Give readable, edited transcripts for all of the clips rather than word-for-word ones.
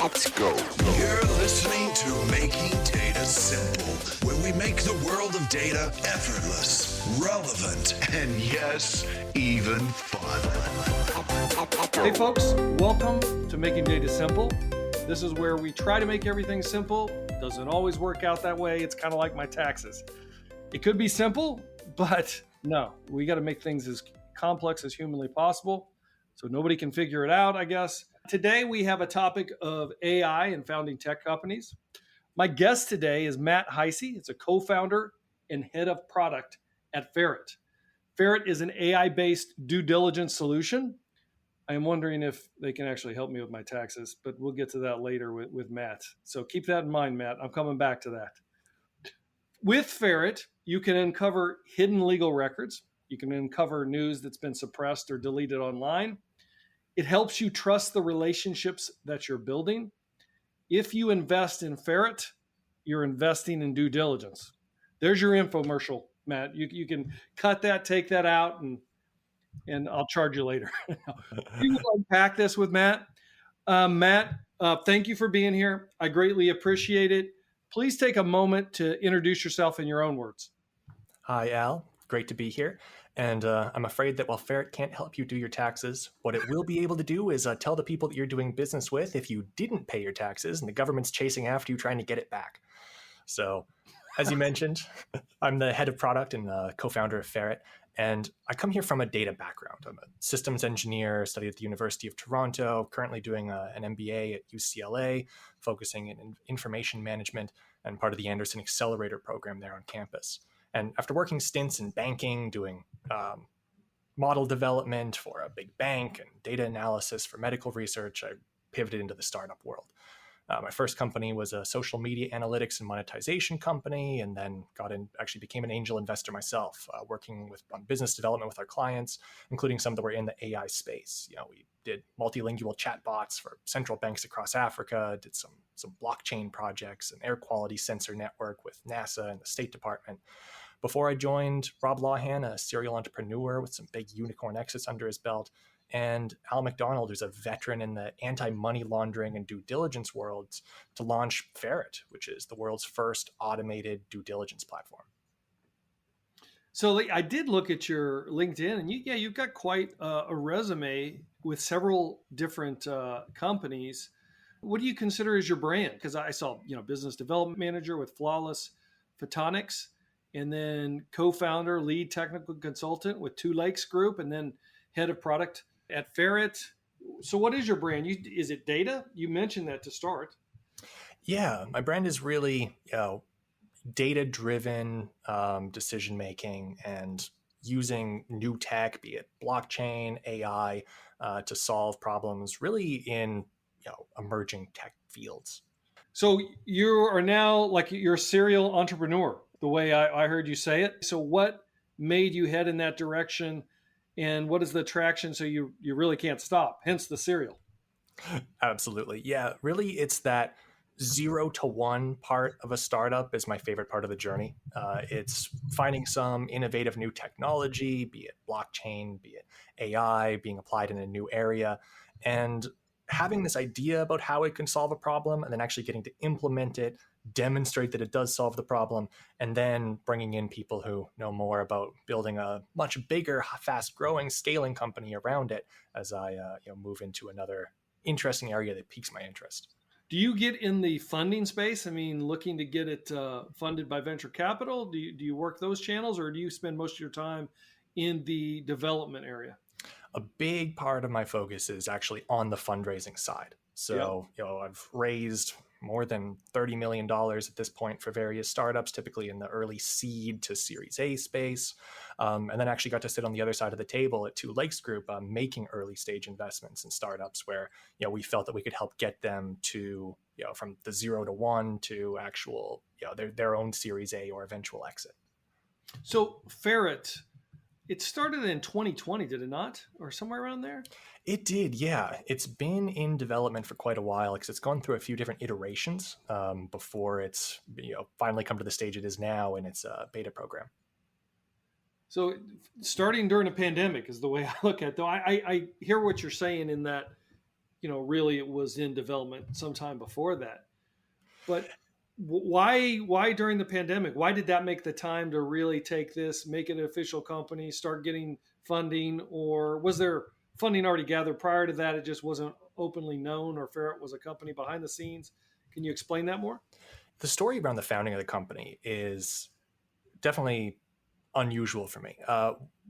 Let's go. You're listening to Making Data Simple, where we make the world of data effortless, relevant, and yes, even fun. Hey folks, welcome to Making Data Simple. This is where we try to make everything simple. Doesn't always work out that way. It's kind of like my taxes. It could be simple, but no, we got to make things as complex as humanly possible so nobody can figure it out, I guess. Today we have a topic of AI and founding tech companies. My guest today is Matt Heise. It's a co-founder and head of product at Ferret. Ferret is an AI-based due diligence solution. I am wondering if they can actually help me with my taxes, but we'll get to that later with Matt. So keep that in mind, Matt. I'm coming back to that. With Ferret, you can uncover hidden legal records. You can uncover news that's been suppressed or deleted online. It helps you trust the relationships that you're building. If you invest in Ferret, you're investing in due diligence. There's your infomercial, Matt. You can cut that, take that out, and I'll charge you later. We will unpack this with Matt. Matt, thank you for being here. I greatly appreciate it. Please take a moment to introduce yourself in your own words. Hi, Al. Great to be here. And I'm afraid that while Ferret can't help you do your taxes, what it will be able to do is tell the people that you're doing business with if you didn't pay your taxes and the government's chasing after you trying to get it back. So, as you mentioned, I'm the head of product and co-founder of Ferret. And I come here from a data background. I'm a systems engineer, studied at the University of Toronto, currently doing an MBA at UCLA, focusing in information management and part of the Anderson Accelerator program there on campus. And after working stints in banking, doing model development for a big bank and data analysis for medical research, I pivoted into the startup world. My first company was a social media analytics and monetization company, and then actually became an angel investor myself, working on business development with our clients, including some that were in the AI space. We did multilingual chatbots for central banks across Africa, did some blockchain projects, an air quality sensor network with NASA and the State Department. Before I joined Rob Lawhan, a serial entrepreneur with some big unicorn exits under his belt, and Al McDonald, who's a veteran in the anti-money laundering and due diligence worlds, to launch Ferret, which is the world's first automated due diligence platform. So I did look at your LinkedIn, and you've got quite a resume with several different companies. What do you consider as your brand? Because I saw, business development manager with Flawless Photonics, and then co-founder, lead technical consultant with Two Lakes Group, and then head of product at Ferret. So what is your brand? Is it data? You mentioned that to start. Yeah, my brand is really data-driven decision-making and using new tech, be it blockchain, AI, to solve problems really in emerging tech fields. So you are now you're a serial entrepreneur, the way I heard you say it. So what made you head in that direction? And what is the attraction so you really can't stop, hence the serial? Absolutely. Yeah, really it's that 0 to 1 part of a startup is my favorite part of the journey. It's finding some innovative new technology, be it blockchain, be it AI, being applied in a new area, and having this idea about how it can solve a problem and then actually getting to implement it, demonstrate that it does solve the problem, and then bringing in people who know more about building a much bigger, fast-growing, scaling company around it as I move into another interesting area that piques my interest. Do you get in the funding space? I mean, looking to get it funded by venture capital? Do you work those channels, or do you spend most of your time in the development area? A big part of my focus is actually on the fundraising side. So, I've raised more than $30 million at this point for various startups, typically in the early seed to Series A space. And then actually got to sit on the other side of the table at Two Lakes Group, making early stage investments in startups where, we felt that we could help get them to, from the 0 to 1 to actual, their own Series A or eventual exit. So Ferret, it started in 2020, did it not? Or somewhere around there? It did, yeah. It's been in development for quite a while because it's gone through a few different iterations before it's finally come to the stage it is now in its beta program. So starting during a pandemic is the way I look at it. Though I hear what you're saying in that really it was in development sometime before that. But why during the pandemic? Why did that make the time to really take this, make it an official company, start getting funding, or was there funding already gathered prior to that? It just wasn't openly known, or Ferret was a company behind the scenes. Can you explain that more? The story around the founding of the company is definitely unusual for me.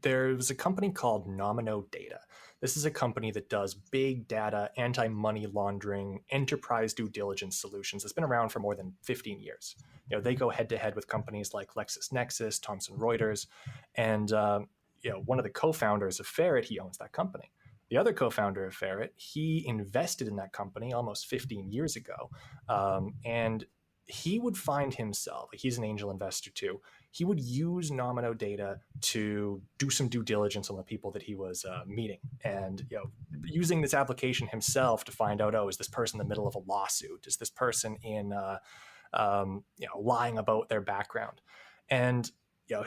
There was a company called Nomino Data. This is a company that does big data, anti-money laundering, enterprise due diligence solutions. It's been around for more than 15 years. They go head to head with companies like LexisNexis, Thomson Reuters, and one of the co-founders of Ferret, he owns that company. The other co-founder of Ferret, he invested in that company almost 15 years ago, and he would find himself, he's an angel investor too, he would use Nomino Data to do some due diligence on the people that he was meeting, and using this application himself to find out, is this person in the middle of a lawsuit? Is this person in lying about their background? And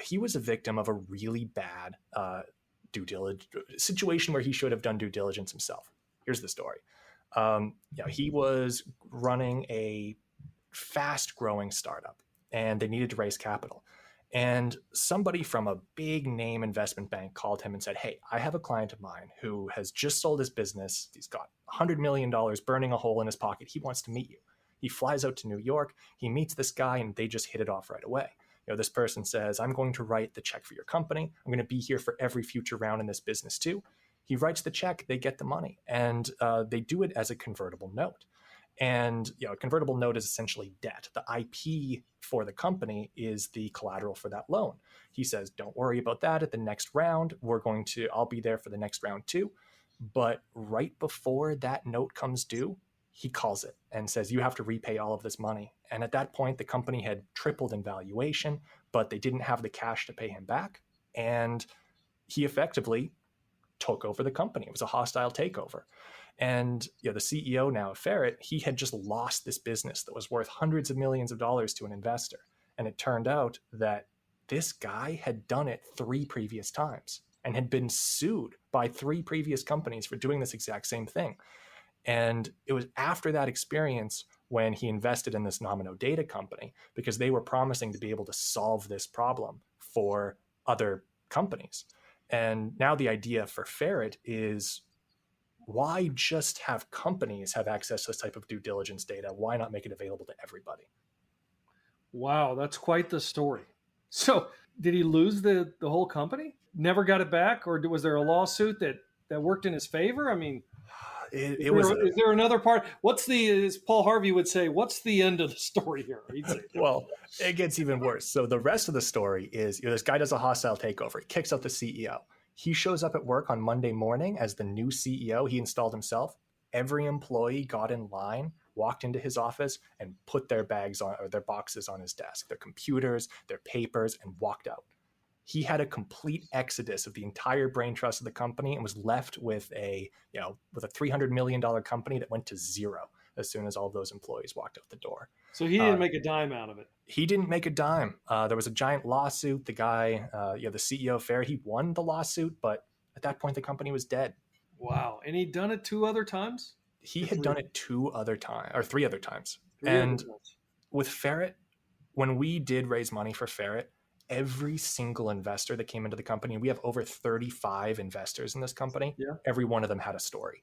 he was a victim of a really bad due diligence situation where he should have done due diligence himself. Here's the story. He was running a fast-growing startup, and they needed to raise capital. And somebody from a big name investment bank called him and said, "Hey, I have a client of mine who has just sold his business. He's got $100 million burning a hole in his pocket. He wants to meet you." He flies out to New York. He meets this guy, and they just hit it off right away. This person says, "I'm going to write the check for your company. I'm going to be here for every future round in this business too." He writes the check. They get the money, and they do it as a convertible note. And a convertible note is essentially debt. The IP for the company is the collateral for that loan. He says, "Don't worry about that. At the next round, I'll be there for the next round too." But right before that note comes due, he calls it and says, "You have to repay all of this money." And at that point, the company had tripled in valuation, but they didn't have the cash to pay him back. And he effectively took over the company. It was a hostile takeover. And the CEO now of Ferret, he had just lost this business that was worth hundreds of millions of dollars to an investor. And it turned out that this guy had done it 3 previous times and had been sued by 3 previous companies for doing this exact same thing. And it was after that experience when he invested in this Nomino Data company, because they were promising to be able to solve this problem for other companies. And now the idea for Ferret is, why just have companies have access to this type of due diligence data? Why not make it available to everybody? Wow, that's quite the story. So did he lose the whole company? Never got it back? Or was there a lawsuit that worked in his favor? I mean, is there another part? As Paul Harvey would say, what's the end of the story here? He'd say, well, it gets even worse. So the rest of the story is, this guy does a hostile takeover. He kicks out the CEO. He shows up at work on Monday morning as the new CEO. He installed himself. Every employee got in line, walked into his office, and put their bags on, or their boxes on his desk, their computers, their papers, and walked out. He had a complete exodus of the entire brain trust of the company and was left with a $300 million company that went to zero as soon as all of those employees walked out the door. So he didn't make a dime out of it. He didn't make a dime. There was a giant lawsuit. The guy, the CEO of Ferret, he won the lawsuit, but at that point the company was dead. Wow. And he'd done it 2 other times? He had done it 3 other times. And with Ferret, when we did raise money for Ferret, every single investor that came into the company, we have over 35 investors in this company. Yeah. Every one of them had a story.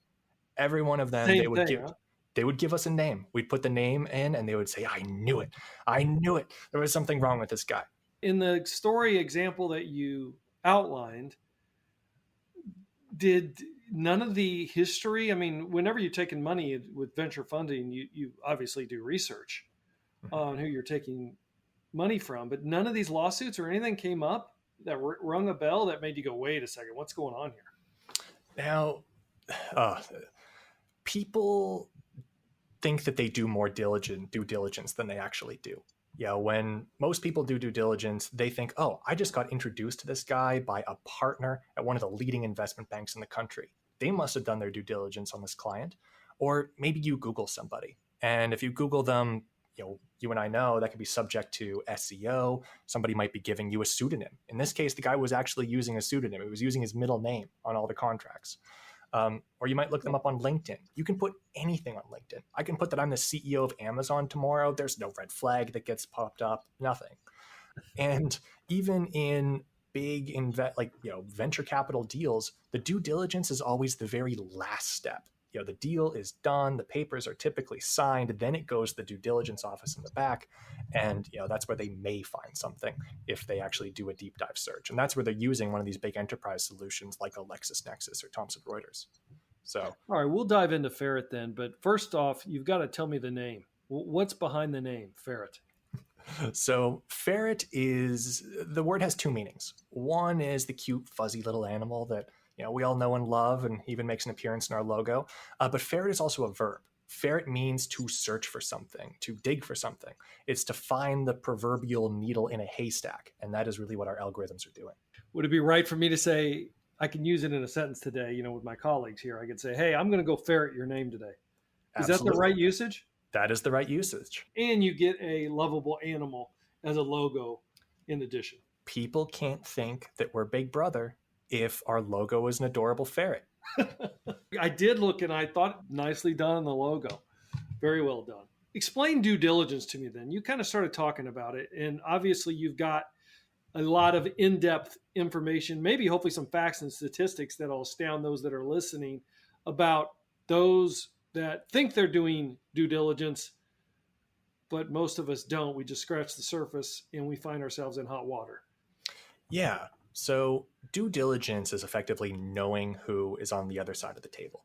Every one of them, they would give us a name. We'd put the name in and they would say, "I knew it. I knew it. There was something wrong with this guy." In the story example that you outlined, did none of the history, I mean, whenever you're taking money with venture funding, you obviously do research on who you're taking money from, but none of these lawsuits or anything came up that rung a bell that made you go, "Wait a second, what's going on here?" Now, people think that they do more due diligence than they actually do. When most people do due diligence, they think, "Oh, I just got introduced to this guy by a partner at one of the leading investment banks in the country. They must have done their due diligence on this client." Or maybe you Google somebody, and if you Google them, you and I know that could be subject to SEO. Somebody might be giving you a pseudonym. In this case, the guy was actually using a pseudonym. He was using his middle name on all the contracts. Or you might look them up on LinkedIn. You can put anything on LinkedIn. I can put that I'm the CEO of Amazon tomorrow. There's no red flag that gets popped up, nothing. And even in big venture capital deals, the due diligence is always the very last step. The deal is done, the papers are typically signed, then it goes to the due diligence office in the back, and that's where they may find something if they actually do a deep dive search. And that's where they're using one of these big enterprise solutions like a LexisNexis or Thomson Reuters. So, all right, we'll dive into Ferret then, but first off, you've got to tell me the name. What's behind the name Ferret? So Ferret the word has two meanings. One is the cute, fuzzy little animal that we all know and love, and even makes an appearance in our logo. But ferret is also a verb. Ferret means to search for something, to dig for something. It's to find the proverbial needle in a haystack, and that is really what our algorithms are doing. Would it be right for me to say, I can use it in a sentence today, with my colleagues here? I could say, hey, I'm going to go ferret your name today. Is Absolutely. that the right usage? That is the right usage. And you get a lovable animal as a logo in addition. People can't think that we're Big Brother if our logo is an adorable ferret. I did look, and I thought nicely done on the logo. Very well done. Explain due diligence to me then. You kind of started talking about it, and obviously you've got a lot of in-depth information, maybe hopefully some facts and statistics that'll astound those that are listening about those that think they're doing due diligence, but most of us don't. We just scratch the surface and we find ourselves in hot water. Yeah. So due diligence is effectively knowing who is on the other side of the table.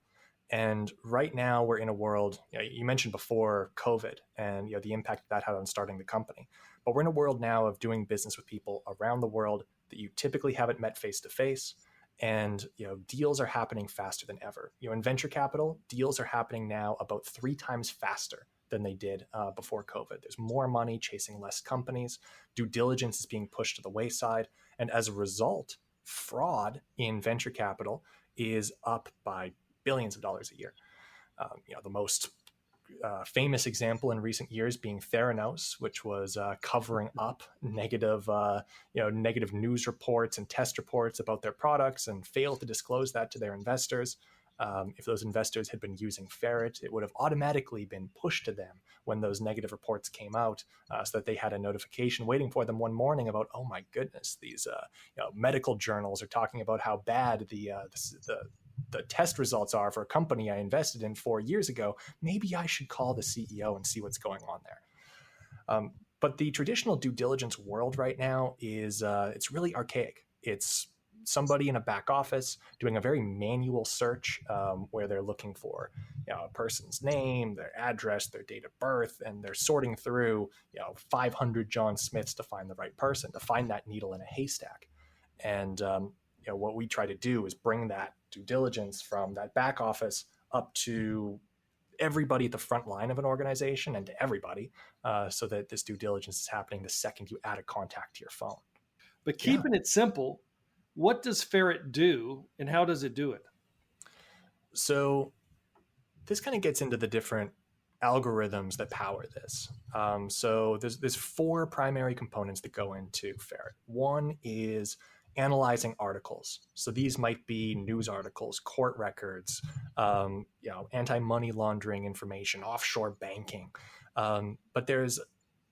And right now we're in a world, you mentioned before COVID and the impact that had on starting the company. But we're in a world now of doing business with people around the world that you typically haven't met face to face. And deals are happening faster than ever. In venture capital, deals are happening now about 3 times faster than they did before COVID. There's more money chasing less companies. Due diligence is being pushed to the wayside. And as a result, fraud in venture capital is up by billions of dollars a year. The most famous example in recent years being Theranos, which was covering up negative news reports and test reports about their products and failed to disclose that to their investors. If those investors had been using Ferret, it would have automatically been pushed to them when those negative reports came out, so that they had a notification waiting for them one morning about, oh my goodness, these medical journals are talking about how bad the test results are for a company I invested in 4 years ago. Maybe I should call the CEO and see what's going on there. But the traditional due diligence world right now is it's really archaic. It's somebody in a back office doing a very manual search where they're looking for a person's name, their address, their date of birth, and they're sorting through 500 John Smiths to find the right person, to find that needle in a haystack. And what we try to do is bring that due diligence from that back office up to everybody at the front line of an organization and to everybody, so that this due diligence is happening the second you add a contact to your phone. But keeping it simple, what does Ferret do and how does it do it? So this kind of gets into the different algorithms that power this. So there's 4 primary components that go into Ferret. One is analyzing articles. So these might be news articles, court records, anti-money laundering information, offshore banking. But there's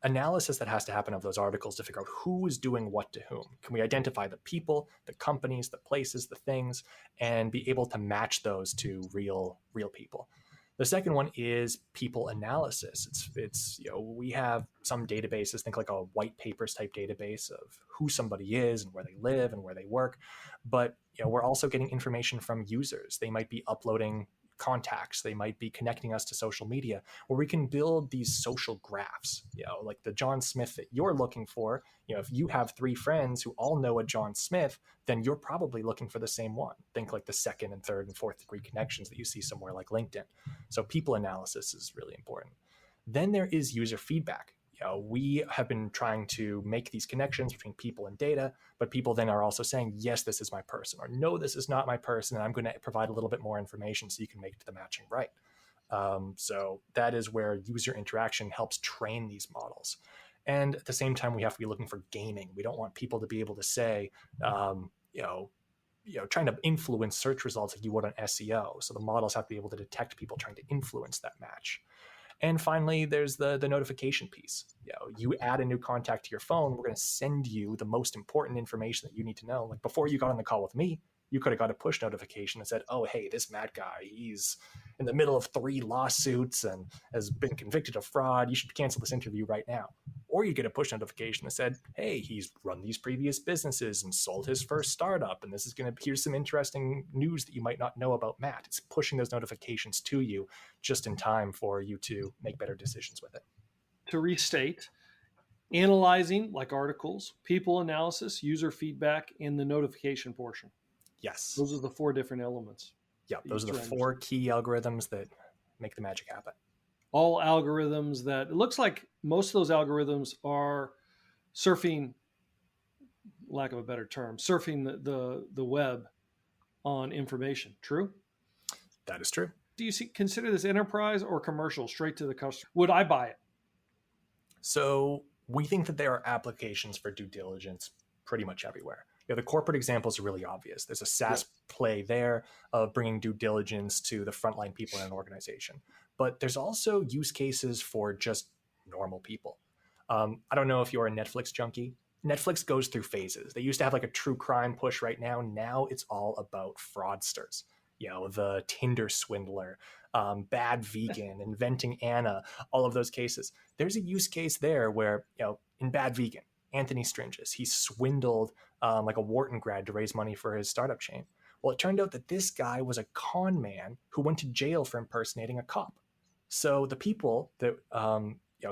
analysis that has to happen of those articles to figure out who is doing what to whom. Can we identify the people, the companies, the places, the things, and be able to match those to real people? The second one is people analysis. It's we have some databases, think like a white papers type database of who somebody is and where they live and where they work. But we're also getting information from users. They might be uploading contacts. They might be connecting us to social media, where we can build these social graphs, like the John Smith that you're looking for. If you have 3 friends who all know a John Smith, then you're probably looking for the same one. Think like the 2nd and 3rd and 4th degree connections that you see somewhere like LinkedIn. So people analysis is really important. Then there is user feedback. We have been trying to make these connections between people and data, but people then are also saying, yes, this is my person, or no, this is not my person, and I'm going to provide a little bit more information so you can make the matching right. So that is where user interaction helps train these models. And at the same time, we have to be looking for gaming. We don't want people to be able to say, trying to influence search results like you would on SEO. So the models have to be able to detect people trying to influence that match. And finally, there's the notification piece. You add a new contact to your phone, we're going to send you the most important information that you need to know. Like before you got on the call with me, you could have got a push notification that said, oh, hey, this Matt guy, he's in the middle of 3 lawsuits and has been convicted of fraud. You should cancel this interview right now. Or you get a push notification that said, hey, he's run these previous businesses and sold his first startup. And this is going to, here's some interesting news that you might not know about Matt. It's pushing those notifications to you just in time for you to make better decisions with it. To restate, analyzing like articles, people analysis, user feedback, and the notification portion. Yes. Those are the 4 different elements. Yeah, those are the 4 key algorithms that make the magic happen. All algorithms that, it looks like most of those algorithms are surfing, lack of a better term, surfing the web on information. True? That is true. Do you consider this enterprise or commercial, straight to the customer? Would I buy it? So we think that there are applications for due diligence pretty much everywhere. The corporate examples are really obvious. There's a SaaS play there of bringing due diligence to the frontline people in an organization. But there's also use cases for just normal people. I don't know if you're a Netflix junkie. Netflix goes through phases. They used to have like a true crime push right now. Now it's all about fraudsters. The Tinder swindler, Bad Vegan, Inventing Anna, all of those cases. There's a use case there where, in Bad Vegan, Anthony Stringes, he swindled like a Wharton grad to raise money for his startup chain. Well, it turned out that this guy was a con man who went to jail for impersonating a cop. So the people that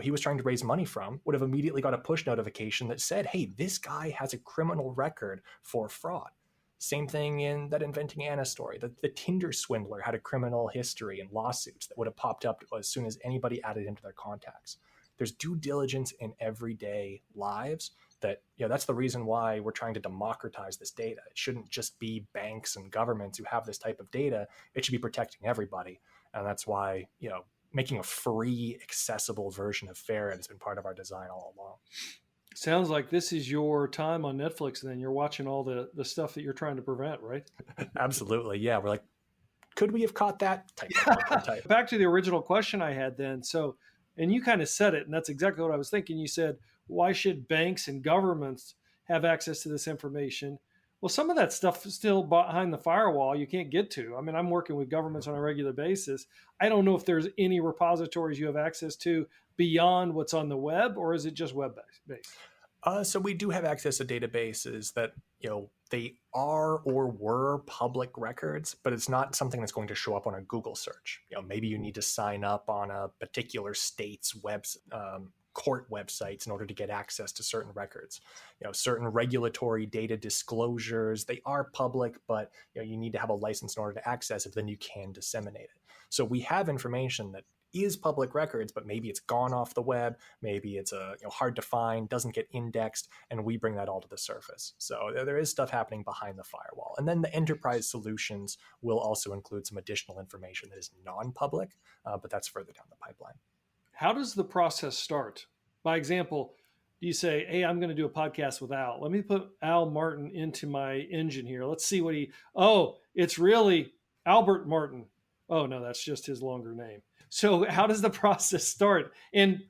he was trying to raise money from would have immediately got a push notification that said, hey, this guy has a criminal record for fraud. Same thing in that Inventing Anna story. The Tinder swindler had a criminal history and lawsuits that would have popped up as soon as anybody added him to their contacts. There's due diligence in everyday lives that, that's the reason why we're trying to democratize this data. It shouldn't just be banks and governments who have this type of data. It should be protecting everybody. And that's why, making a free, accessible version of Ferret has been part of our design all along. Sounds like this is your time on Netflix, and then you're watching all the stuff that you're trying to prevent, right? Absolutely. Yeah. We're like, could we have caught that? Type. Back to the original question I had then. So, and you kind of said it, and that's exactly what I was thinking. You said, why should banks and governments have access to this information? Well, some of that stuff is still behind the firewall. You can't get to. I mean, I'm working with governments on a regular basis. I don't know if there's any repositories you have access to beyond what's on the web, or is it just web-based? So we do have access to databases that, they are or were public records, but it's not something that's going to show up on a Google search. Maybe you need to sign up on a particular state's court websites in order to get access to certain records. Certain regulatory data disclosures, they are public, but you need to have a license in order to access it, then you can disseminate it. So we have information that is public records, but maybe it's gone off the web, maybe it's hard to find, doesn't get indexed, and we bring that all to the surface. So there is stuff happening behind the firewall. And then the enterprise solutions will also include some additional information that is non-public, but that's further down the pipeline. How does the process start? By example, do you say, hey, I'm going to do a podcast with Al. Let me put Al Martin into my engine here. Let's see what it's really Albert Martin. Oh, no, that's just his longer name. So how does the process start? And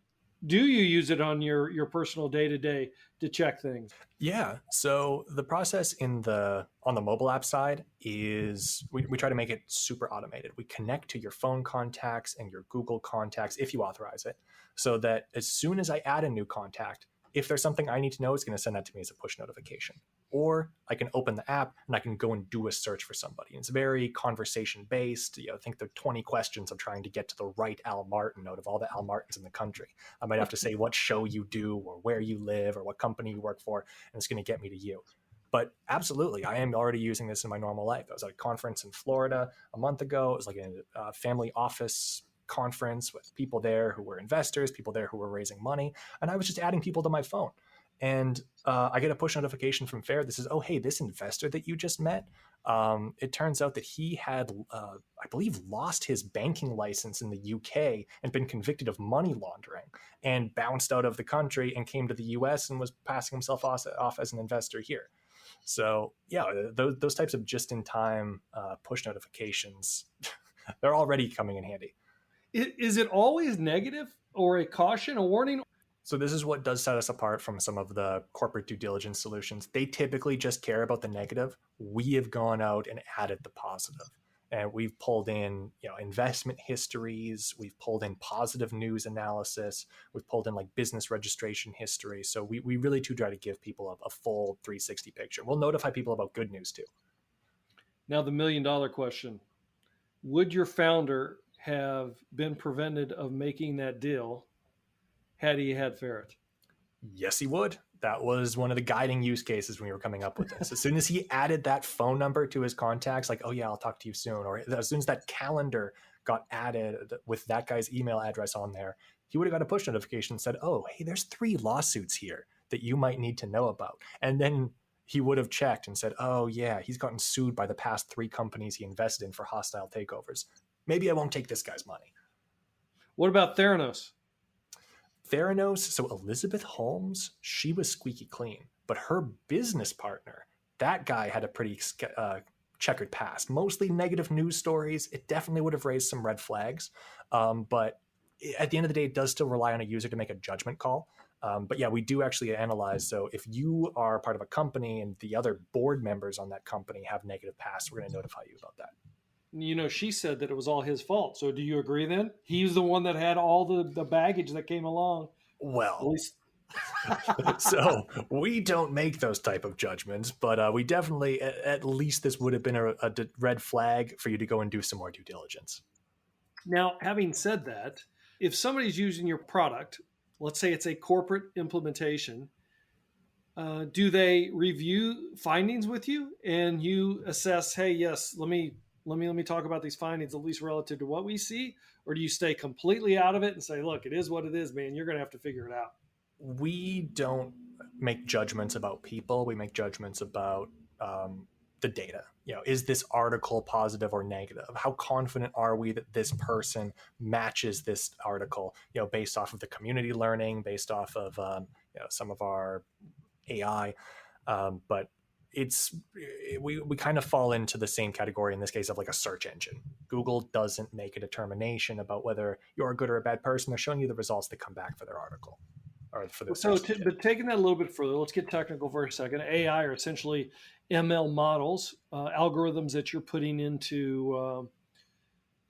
do you use it on your personal day-to-day to check things? Yeah. So the process on the mobile app side is we try to make it super automated. We connect to your phone contacts and your Google contacts if you authorize it, so that as soon as I add a new contact, if there's something I need to know, it's going to send that to me as a push notification. Or I can open the app and I can go and do a search for somebody. And it's very conversation based. Think there are 20 questions of trying to get to the right Al Martin out of all the Al Martins in the country. I might have to say what show you do or where you live or what company you work for, and it's going to get me to you. But absolutely, I am already using this in my normal life. I was at a conference in Florida a month ago. It was like a family office conference with people there who were investors, people there who were raising money. And I was just adding people to my phone. And I get a push notification from Ferret that says, oh, hey, this investor that you just met, it turns out that he had, I believe, lost his banking license in the UK and been convicted of money laundering and bounced out of the country and came to the US and was passing himself off as an investor here. So yeah, those types of just-in-time push notifications, they're already coming in handy. Is it always negative or a caution, a warning? So this is what does set us apart from some of the corporate due diligence solutions. They typically just care about the negative. We have gone out and added the positive. And we've pulled in, investment histories. We've pulled in positive news analysis. We've pulled in like business registration history. So we really do try to give people a full 360 picture. We'll notify people about good news too. Now, the $1 million question. Would your founder have been prevented of making that deal had he had Ferret? Yes, he would. That was one of the guiding use cases when we were coming up with this. As soon as he added that phone number to his contacts, like, oh yeah, I'll talk to you soon. Or as soon as that calendar got added with that guy's email address on there, he would have got a push notification that said, oh, hey, there's 3 lawsuits here that you might need to know about. And then he would have checked and said, oh yeah, he's gotten sued by the past 3 companies he invested in for hostile takeovers. Maybe I won't take this guy's money. What about Theranos? Theranos, so Elizabeth Holmes, she was squeaky clean, but her business partner, that guy had a pretty checkered past, mostly negative news stories. It definitely would have raised some red flags. But at the end of the day, it does still rely on a user to make a judgment call. But yeah, we do actually analyze. So if you are part of a company and the other board members on that company have negative past, we're going to notify you about that. She said that it was all his fault. So do you agree then? He's the one that had all the baggage that came along. Well, so we don't make those type of judgments, but we definitely, at least this would have been a red flag for you to go and do some more due diligence. Now, having said that, if somebody's using your product, let's say it's a corporate implementation, do they review findings with you and you assess, hey, yes, let me talk about these findings, at least relative to what we see? Or do you stay completely out of it and say, look, it is what it is, man. You're going to have to figure it out. We don't make judgments about people. We make judgments about the data. Is this article positive or negative? How confident are we that this person matches this article, based off of the community learning, based off of, some of our AI. But we kind of fall into the same category in this case of like a search engine. Google doesn't make a determination about whether you're a good or a bad person. They're showing you the results that come back for their article or for their. But taking that a little bit further, let's get technical for a second. AI are essentially ML models, algorithms that you're putting into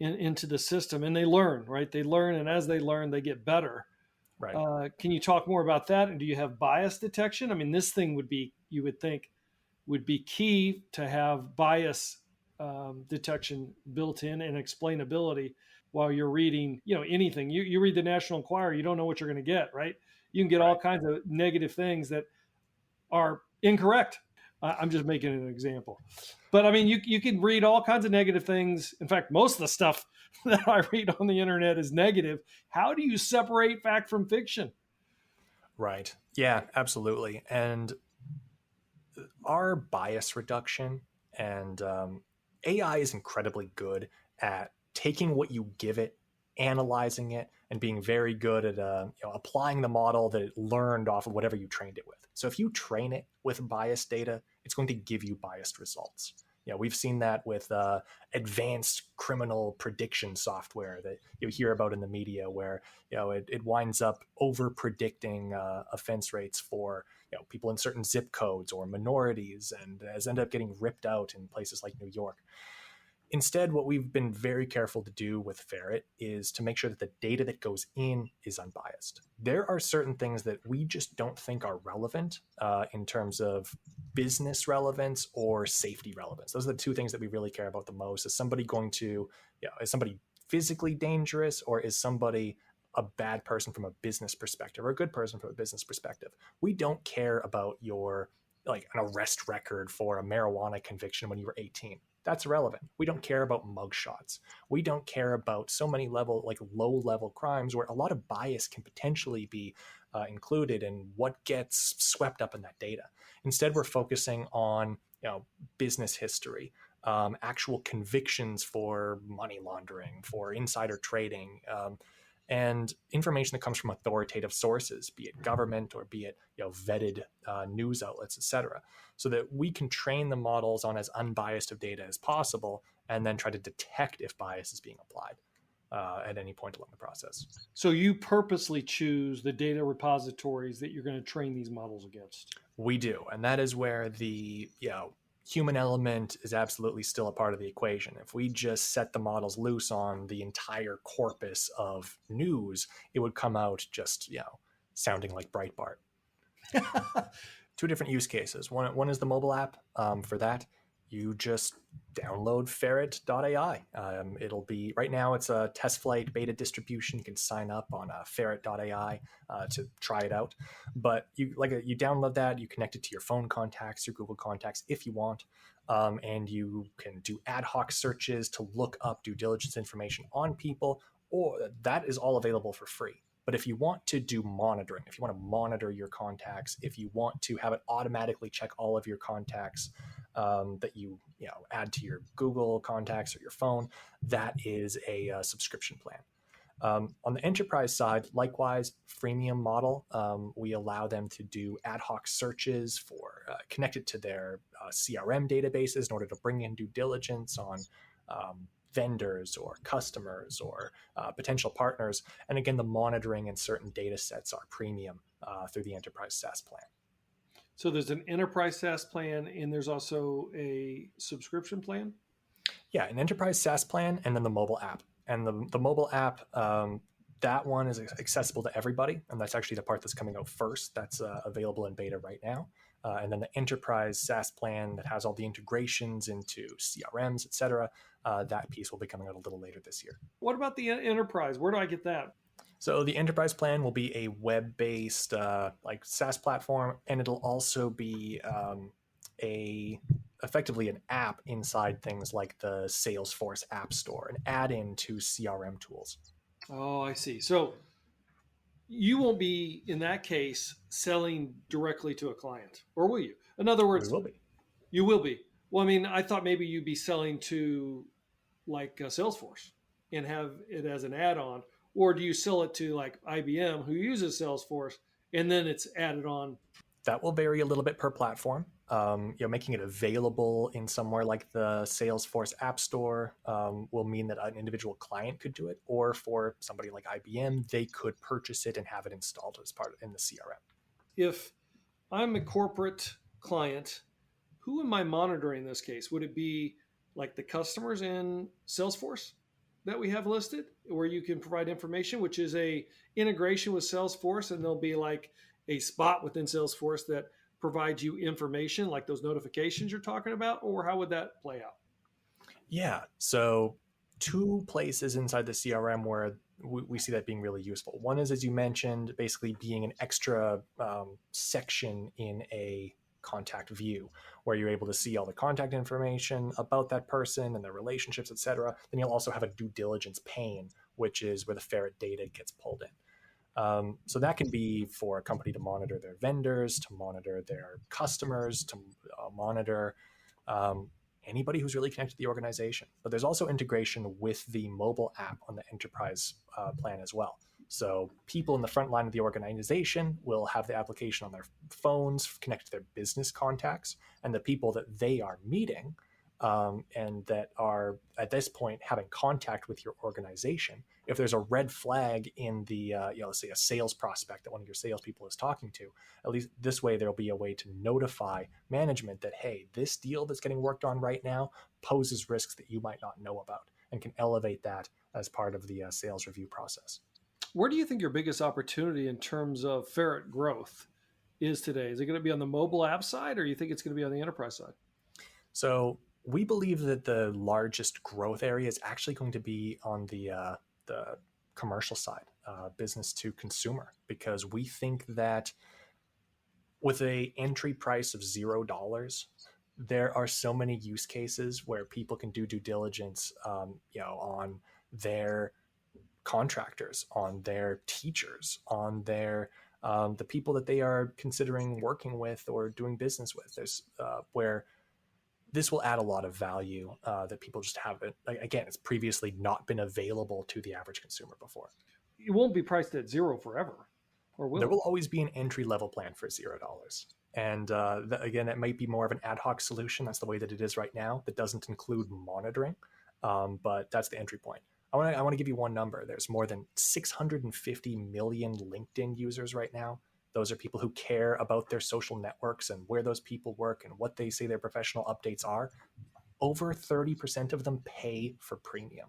the system, and they learn, right? They learn, and as they learn, they get better. Right. Can you talk more about that? And do you have bias detection? I mean, this thing would be, you would think, would be key to have bias detection built in and explainability while you're reading, anything. You read the National Enquirer, you don't know what you're going to get, right? You can get all kinds of negative things that are incorrect. I'm just making an example. But I mean, you can read all kinds of negative things. In fact, most of the stuff that I read on the internet is negative. How do you separate fact from fiction? Right. Yeah, absolutely. And our bias reduction and AI is incredibly good at taking what you give it, analyzing it, and being very good at applying the model that it learned off of whatever you trained it with. So if you train it with biased data, it's going to give you biased results. We've seen that with advanced criminal prediction software that you hear about in the media, where it winds up over predicting offense rates for people in certain zip codes or minorities, and has ended up getting ripped out in places like New York. Instead, what we've been very careful to do with Ferret is to make sure that the data that goes in is unbiased. There are certain things that we just don't think are relevant in terms of business relevance or safety relevance. Those are the 2 things that we really care about the most. Is somebody is somebody physically dangerous, or is somebody a bad person from a business perspective or a good person from a business perspective? We don't care about your an arrest record for a marijuana conviction when you were 18. That's irrelevant. We don't care about mugshots. We don't care about so many low-level crimes where a lot of bias can potentially be included in what gets swept up in that data. Instead, we're focusing on business history, actual convictions for money laundering, for insider trading, and information that comes from authoritative sources, be it government or be it vetted news outlets, etc., so that we can train the models on as unbiased of data as possible, and then try to detect if bias is being applied at any point along the process. So you purposely choose the data repositories that you're going to train these models against. We do, and that is where the human element is absolutely still a part of the equation. If we just set the models loose on the entire corpus of news, it would come out just sounding like Breitbart. Two different use cases. One is the mobile app. For that, you just download ferret.ai. It'll be, right now it's a test flight beta distribution. You can sign up on ferret.ai to try it out. But you download that, you connect it to your phone contacts, your Google contacts if you want, and you can do ad hoc searches to look up due diligence information on people, or that is all available for free. But if you want to do monitoring, if you want to monitor your contacts, if you want to have it automatically check all of your contacts that you add to your Google contacts or your phone, that is a subscription plan. On the enterprise side, likewise, freemium model, we allow them to do ad hoc searches for connected to their CRM databases in order to bring in due diligence on vendors or customers or potential partners. And again, the monitoring and certain data sets are premium through the enterprise SaaS plan. So there's an enterprise SaaS plan, and there's also a subscription plan? Yeah, an enterprise SaaS plan, and then the mobile app. And the mobile app, that one is accessible to everybody, and that's actually the part that's coming out first. That's available in beta right now. And then the enterprise SaaS plan that has all the integrations into CRMs, et cetera, that piece will be coming out a little later this year. What about the enterprise? Where do I get that? So the enterprise plan will be a web-based like SaaS platform, and it'll also be effectively an app inside things like the Salesforce App Store, an add-in to CRM tools. Oh, I see. So you won't be, in that case, selling directly to a client, or will you? In other words, We will be. You will be. Well, I mean, I thought maybe you'd be selling to like Salesforce and have it as an add-on, or do you sell it to like IBM who uses Salesforce and then it's added on? That will vary a little bit per platform. Making it available in somewhere like the Salesforce App Store will mean that an individual client could do it, or for somebody like IBM, they could purchase it and have it installed as part in the CRM. If I'm a corporate client, who am I monitoring in this case? Would it be like the customers in Salesforce that we have listed, where you can provide information, which is a integration with Salesforce, and there'll be like a spot within Salesforce that provides you information like those notifications you're talking about, or how would that play out? Yeah, so two places inside the CRM where we see that being really useful. One is, as you mentioned, basically being an extra section in a contact view where you're able to see all the contact information about that person and their relationships, et cetera. Then you'll also have a due diligence pane, which is where the Ferret data gets pulled in. So that can be for a company to monitor their vendors, to monitor their customers, to monitor anybody who's really connected to the organization. But there's also integration with the mobile app on the enterprise plan as well. So people in the front line of the organization will have the application on their phones connected to their business contacts, and the people that they are meeting and that are at this point having contact with your organization. If there's a red flag in the, let's say a sales prospect that one of your salespeople is talking to, at least this way there'll be a way to notify management that, hey, this deal that's getting worked on right now poses risks that you might not know about, and can elevate that as part of the sales review process. Where do you think your biggest opportunity in terms of Ferret growth is today? Is it going to be on the mobile app side, or you think it's going to be on the enterprise side? So we believe that the largest growth area is actually going to be on the commercial side, business to consumer, because we think that with a entry price of $0, there are so many use cases where people can do due diligence, on their contractors, on their teachers, on their the people that they are considering working with or doing business with. There's where this will add a lot of value that people just haven't, again, it's previously not been available to the average consumer before. it won't be priced at zero forever, or will There it? will always be an entry level plan for $0. And again, that might be more of an ad hoc solution. That's the way that it is right now. That doesn't include monitoring, but that's the entry point. I want to give you one number. There's more than 650 million LinkedIn users right now. Those are people who care about their social networks and where those people work and what they say their professional updates are. Over 30% of them pay for premium.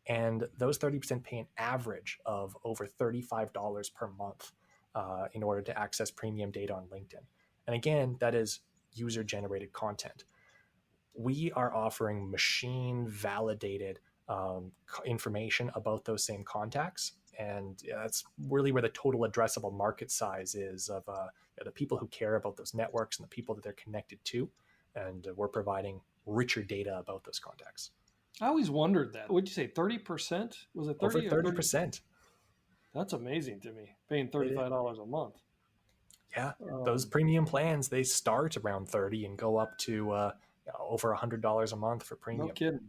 And those 30% pay an average of over $35 per month in order to access premium data on LinkedIn. And again, that is user-generated content. We are offering machine-validated information about those same contacts. And that's really where the total addressable market size is of the people who care about those networks and the people that they're connected to. And we're providing richer data about those contacts. I always wondered that. What'd you say, 30%? Was it 30 Over 30%. That's amazing to me, paying $35 a month. Yeah, those premium plans, they start around 30 and go up to over $100 a month for premium. No kidding.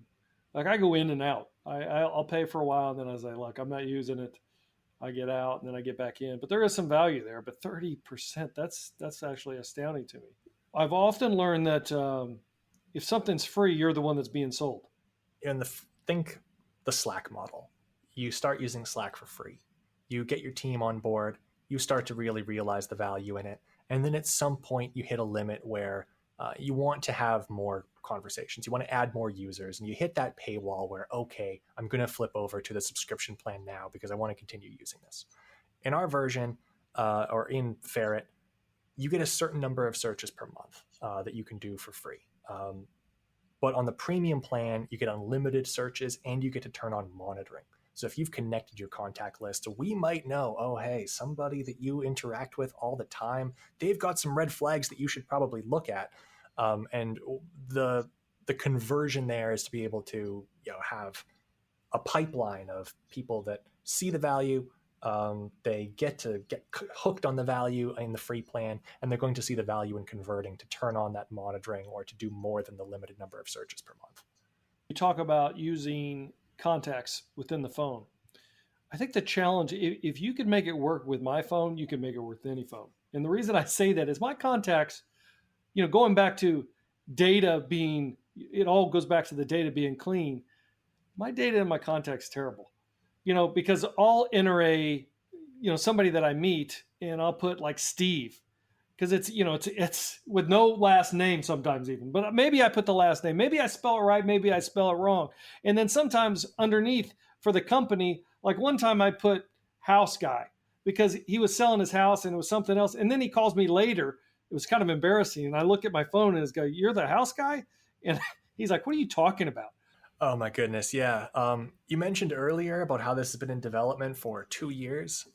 Like I go in and out. I'll pay for a while, and then I was like, look, I'm not using it. I get out, and then I get back in. But there is some value there. But 30%, that's actually astounding to me. I've often learned that if something's free, you're the one that's being sold. And think the Slack model. You start using Slack for free. You get your team on board. You start to really realize the value in it. And then at some point, you hit a limit where you want to have more conversations. You want to add more users, and you hit that paywall where, okay, I'm going to flip over to the subscription plan now because I want to continue using this. In our version, or in Ferret, you get a certain number of searches per month that you can do for free. But on the premium plan, you get unlimited searches and you get to turn on monitoring. So if you've connected your contact list, we might know, oh, hey, somebody that you interact with all the time, they've got some red flags that you should probably look at. And the conversion there is to be able to have a pipeline of people that see the value. They get to get hooked on the value in the free plan, and they're going to see the value in converting to turn on that monitoring or to do more than the limited number of searches per month. You talk about using contacts within the phone. I think the challenge, if you could make it work with my phone, you can make it work with any phone. And the reason I say that is my contacts, going back to data being, it all goes back to the data being clean. My data in my contacts is terrible. Because I'll enter somebody that I meet and I'll put like Steve, because it's with no last name sometimes even, but maybe I put the last name, maybe I spell it right, maybe I spell it wrong. And then sometimes underneath for the company, like one time I put house guy because he was selling his house and it was something else. And then he calls me later. It was kind of embarrassing. And I look at my phone and it's go, "You're the house guy?" And he's like, "What are you talking about?" Oh my goodness. Yeah. You mentioned earlier about how this has been in development for 2 years.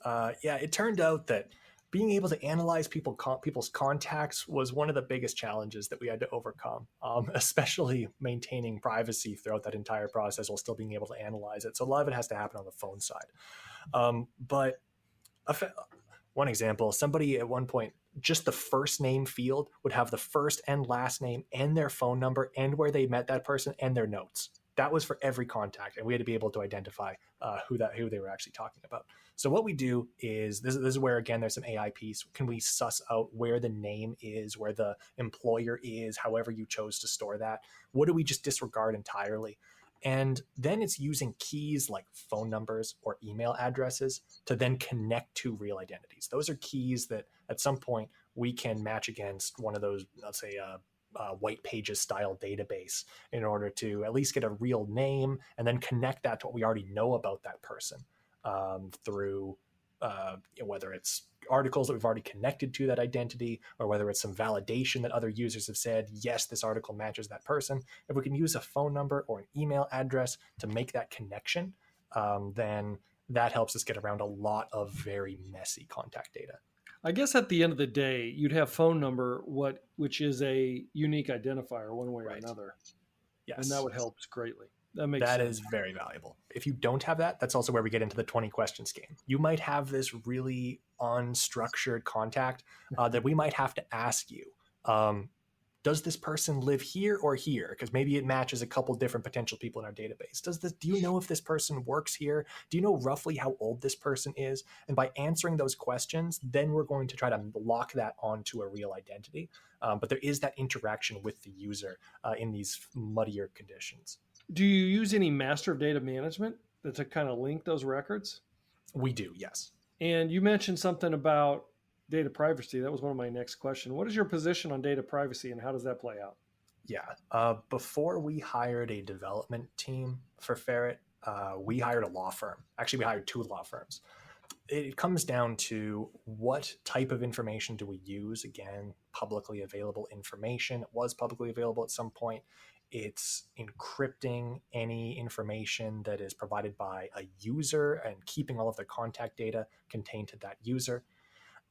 It turned out that being able to analyze people's contacts was one of the biggest challenges that we had to overcome, especially maintaining privacy throughout that entire process while still being able to analyze it. So a lot of it has to happen on the phone side. But one example, somebody at one point, just the first name field would have the first and last name and their phone number and where they met that person and their notes. That was for every contact, and we had to be able to identify who they were actually talking about. So what we do is, this is where, again, there's some AI piece. Can we suss out where the name is, where the employer is, however you chose to store that? What do we just disregard entirely? And then it's using keys like phone numbers or email addresses to then connect to real identities. Those are keys that at some point we can match against one of those, let's say, white pages style database in order to at least get a real name and then connect that to what we already know about that person through whether it's articles that we've already connected to that identity or whether it's some validation that other users have said, yes, this article matches that person. If we can use a phone number or an email address to make that connection, then that helps us get around a lot of very messy contact data. I guess at the end of the day, you'd have phone number, which is a unique identifier one way or another. Yes. And that would help greatly. That is very valuable. If you don't have that, that's also where we get into the 20 questions game. You might have this really unstructured contact that we might have to ask you, does this person live here or here? Because maybe it matches a couple different potential people in our database. Do you know if this person works here? Do you know roughly how old this person is? And by answering those questions, then we're going to try to lock that onto a real identity. But there is that interaction with the user in these muddier conditions. Do you use any master data management to kind of link those records? We do, yes. And you mentioned something about data privacy. That was one of my next questions. What is your position on data privacy and how does that play out? Yeah. Before we hired a development team for Ferret, we hired a law firm. Actually, we hired 2 law firms. It comes down to what type of information do we use? Again, publicly available information. It was publicly available at some point. It's encrypting any information that is provided by a user and keeping all of their contact data contained to that user.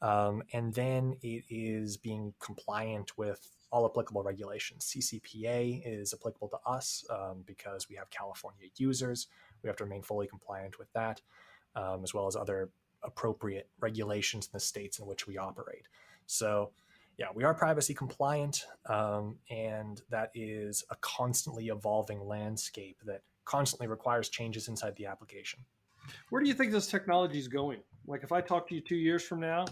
And then it is being compliant with all applicable regulations. CCPA is applicable to us because we have California users. We have to remain fully compliant with that, as well as other appropriate regulations in the states in which we operate. So yeah, we are privacy compliant, and that is a constantly evolving landscape that constantly requires changes inside the application. Where do you think this technology is going? Like if I talk to you 2 years from now,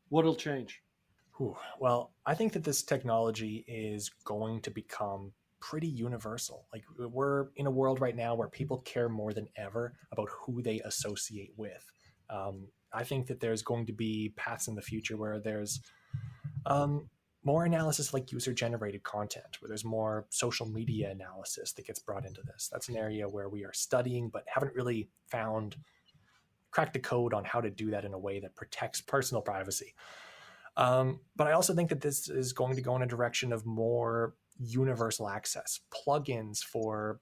what'll change? Well, I think that this technology is going to become pretty universal. Like we're in a world right now where people care more than ever about who they associate with. I think that there's going to be paths in the future where there's more analysis like user-generated content, where there's more social media analysis that gets brought into this. That's an area where we are studying, but haven't really cracked the code on how to do that in a way that protects personal privacy. But I also think that this is going to go in a direction of more universal access, plugins for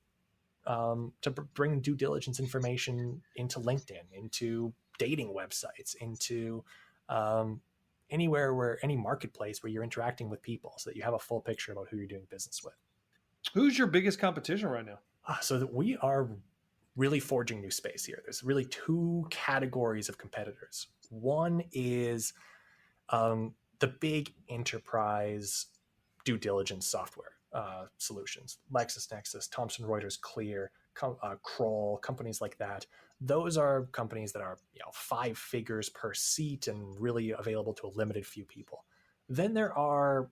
to bring due diligence information into LinkedIn, into dating websites, into anywhere where any marketplace where you're interacting with people so that you have a full picture about who you're doing business with. Who's your biggest competition right now? So that we are really forging new space here. There's really 2 categories of competitors. One is the big enterprise due diligence software solutions, LexisNexis, Thomson Reuters, Clear, Kroll, companies like that. Those are companies that are 5 figures per seat and really available to a limited few people. Then there are,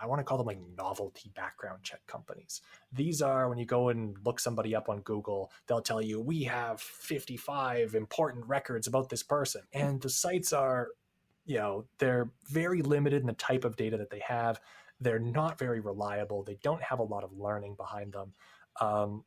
I want to call them like novelty background check companies. These are when you go and look somebody up on Google, they'll tell you, we have 55 important records about this person. And the sites are, they're very limited in the type of data that they have. They're not very reliable. They don't have a lot of learning behind them.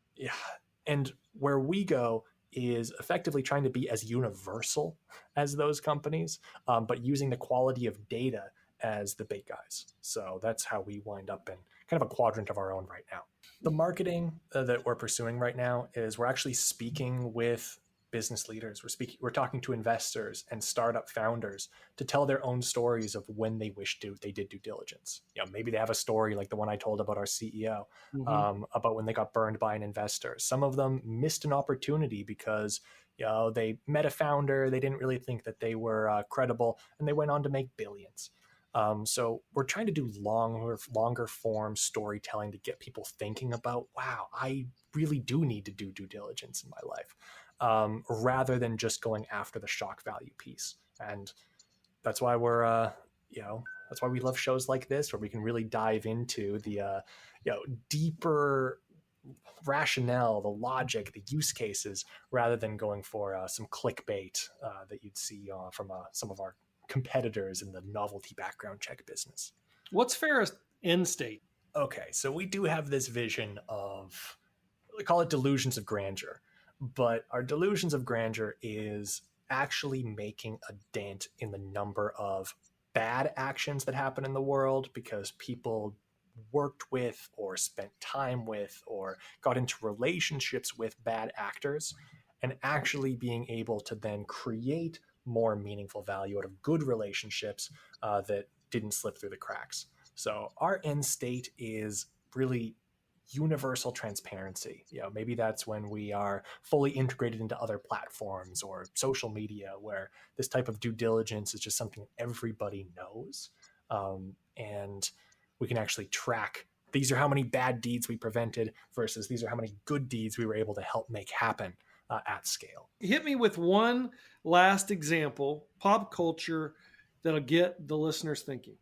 And where we go is effectively trying to be as universal as those companies, but using the quality of data as the big guys. So that's how we wind up in kind of a quadrant of our own right now. The marketing that we're pursuing right now is we're actually speaking with business leaders. We're talking to investors and startup founders to tell their own stories of when they they did due diligence. Maybe they have a story like the one I told about our CEO, about when they got burned by an investor. Some of them missed an opportunity because they met a founder, they didn't really think that they were credible, and they went on to make billions. So we're trying to do longer form storytelling to get people thinking about, wow, I really do need to do due diligence in my life, rather than just going after the shock value piece. And that's why that's why we love shows like this, where we can really dive into the deeper rationale, the logic, the use cases, rather than going for some clickbait that you'd see from some of our competitors in the novelty background check business. What's Ferret's end state? Okay, so we do have this vision of, we call it delusions of grandeur, but our delusions of grandeur is actually making a dent in the number of bad actions that happen in the world because people worked with or spent time with or got into relationships with bad actors, and actually being able to then create more meaningful value out of good relationships that didn't slip through the cracks. So our end state is really universal transparency. Maybe that's when we are fully integrated into other platforms or social media, where this type of due diligence is just something everybody knows. And we can actually track these are how many bad deeds we prevented versus these are how many good deeds we were able to help make happen at scale. Hit me with one last example, pop culture, that'll get the listeners thinking.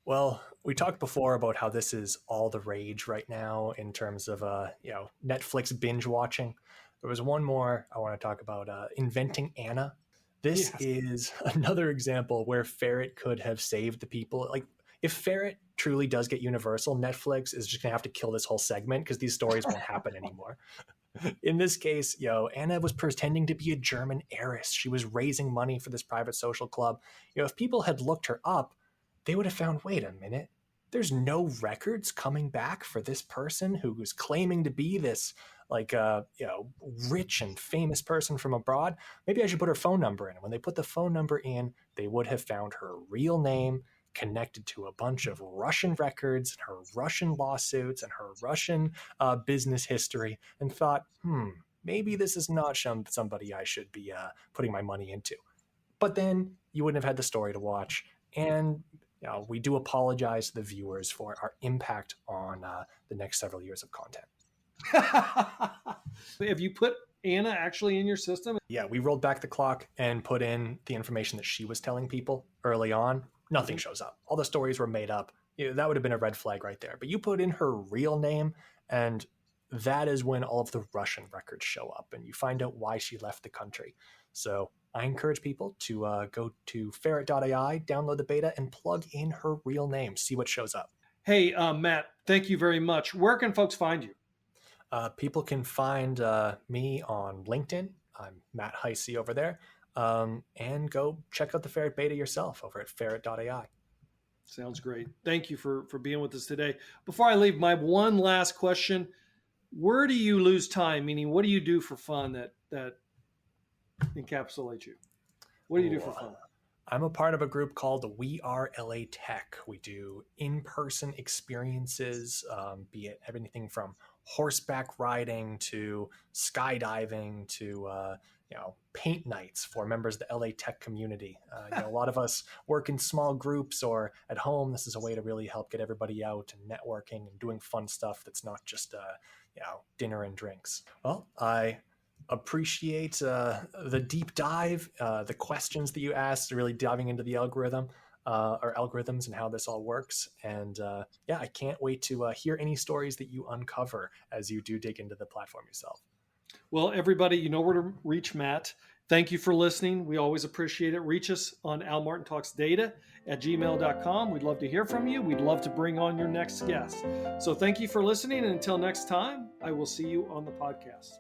Well, we talked before about how this is all the rage right now in terms of Netflix binge watching. There was one more I want to talk about, Inventing Anna. This is another example where Ferret could have saved the people. Like, if Ferret truly does get Universal, Netflix is just going to have to kill this whole segment because these stories won't happen anymore. In this case, Anna was pretending to be a German heiress. She was raising money for this private social club. If people had looked her up, they would have found, wait a minute, there's no records coming back for this person who was claiming to be this rich and famous person from abroad. Maybe I should put her phone number in. When they put the phone number in, they would have found her real name connected to a bunch of Russian records and her Russian lawsuits and her Russian business history and thought, maybe this is not somebody I should be putting my money into. But then you wouldn't have had the story to watch. And we do apologize to the viewers for our impact on the next several years of content. Have you put Anna actually in your system? Yeah, we rolled back the clock and put in the information that she was telling people early on. Nothing shows up. All the stories were made up. That would have been a red flag right there. But you put in her real name, and that is when all of the Russian records show up, and you find out why she left the country. So I encourage people to go to ferret.ai, download the beta, and plug in her real name. See what shows up. Hey, Matt, thank you very much. Where can folks find you? People can find me on LinkedIn. I'm Matt Heisie over there. And go check out the Ferret beta yourself over at ferret.ai. Sounds great. Thank you for being with us today. Before I leave, my one last question: where do you lose time? Meaning, what do you do for fun that encapsulates you? What do you do for fun? I'm a part of a group called We Are LA Tech. We do in-person experiences, be it anything from horseback riding to skydiving to paint nights for members of the LA Tech community. A lot of us work in small groups or at home. This is a way to really help get everybody out and networking and doing fun stuff that's not just dinner and drinks. Well, I appreciate the deep dive, the questions that you asked, really diving into the algorithm or algorithms and how this all works. And I can't wait to hear any stories that you uncover as you do dig into the platform yourself. Well, everybody, you know where to reach Matt. Thank you for listening. We always appreciate it. Reach us on almartintalksdata at gmail.com. We'd love to hear from you. We'd love to bring on your next guest. So thank you for listening. And until next time, I will see you on the podcast.